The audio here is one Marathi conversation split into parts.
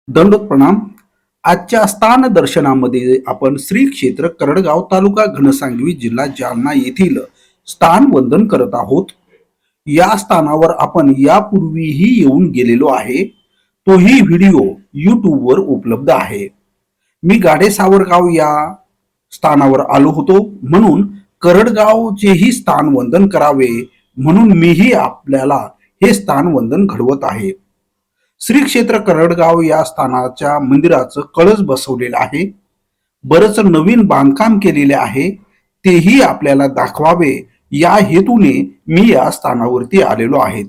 दंडोत प्रणाम। आजच्या स्थान दर्शनामध्ये आपण श्री क्षेत्र करडगाव तालुका घनसांगवी जिल्हा जालना येथील स्थान वंदन करत आहोत। या स्थानावर आपण यापूर्वीही येऊन गेलेलो आहे, तोही व्हिडिओ YouTube वर उपलब्ध आहे। मी गाडे सावरगाव या स्थानावर आलो होतो, म्हणून करडगावचेही स्थान वंदन करावे म्हणून मीही आपल्याला हे स्थान वंदन घडवत आहे। श्री क्षेत्र करडगाव या स्थानाच्या मंदिराचं कळस बसवलेलं आहे, बरंच नवीन बांधकाम केलेले आहे, तेही आपल्याला दाखवावे या हेतूने मी या स्थानावरती आलेलो आहे।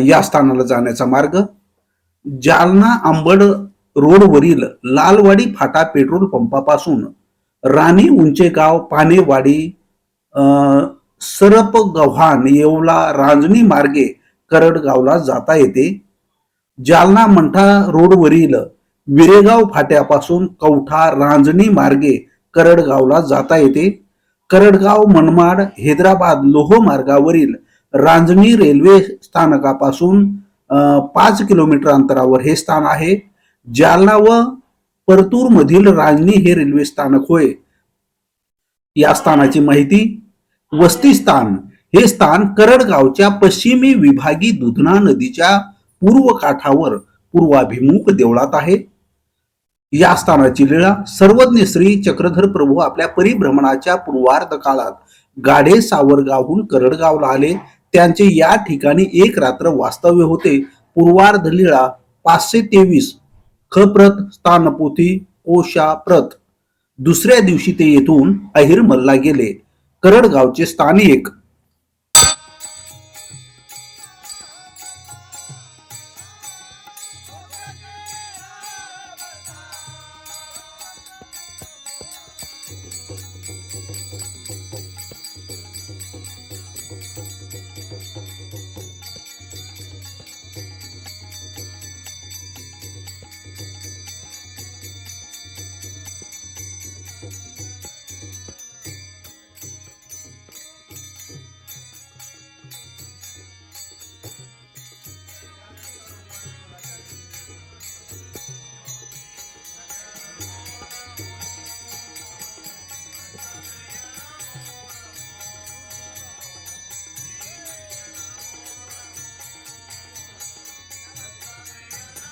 या स्थानाला जाण्याचा मार्ग जालना अंबड रोडवरील लालवाडी फाटा पेट्रोल पंपापासून राणी उंचेगाव पानेवाडी सरपगव्हाण येवला रांजणी मार्गे करडगावला जाता येते। जालना मंठा रोडवरील विरेगाव फाट्यापासून कवठा रांजणी मार्गे करडगावला जाता येते। करडगाव मनमाड हैदराबाद लोह मार्गावरील रांजणी रेल्वे स्थानकापासून 5 किलोमीटर अंतरावर हे स्थान आहे। जालना व परतूर मधील रांजणी हे रेल्वे स्थानक होय। या स्थानाची माहिती, वस्ती स्थान हे स्थान करडगावच्या पश्चिमी विभागी दुधना नदीच्या पूर्व काठावर पूर्वाभिमुख देवळात आहे। या स्थानाची लीळा, सर्वज्ञ श्री चक्रधर प्रभू आपल्या परिभ्रमणाच्या पूर्वार्ध काळात गाडे सावरगावहून करडगावला आले। त्यांचे या ठिकाणी एक रात्र वास्तव्य होते। पूर्वार्ध लीळा 523 खप्रत स्थानपोथी कोशाप्रत। दुसऱ्या दिवशी ते येथून अहिरमलला गेले। करडगावचे स्थान 1।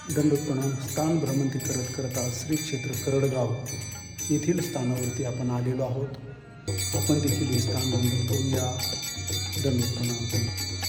दंडोत प्रणाम। स्थान भ्रमंती करत करता श्री क्षेत्र करडगाव येथील स्थानावरती आपण आलेलो आहोत। आपण देखील हे स्थान वंदन करूया। दंडोत प्रणाम।